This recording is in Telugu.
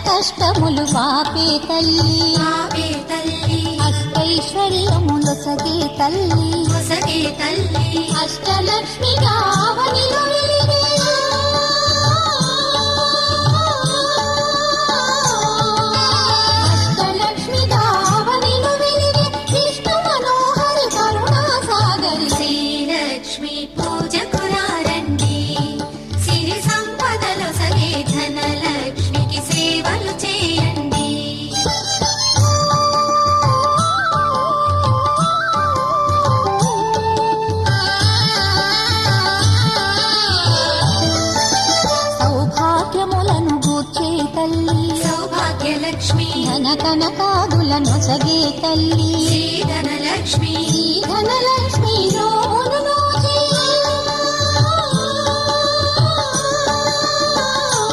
కష్టములు పాపే తల్లి అష్టైశ్వర్యములొసగే తల్లి అష్టలక్ష్మి గావనిలో వెలిగే అష్టలక్ష్మి గావనిలో వెలిగే విష్ణు మనోహరి కరుణా సాగరి శ్రీలక్ష్మి పూజకు రండి సిరి సంపదలు సగే ధనలక్ష్మికి సేవలు చేయండి. సౌభాగ్యములను గూర్చే తల్లి సౌభాగ్యలక్ష్మి ధన కనకాదులను సగే తల్లి శ్రీ ధనలక్ష్మి ధనలక్ష్మి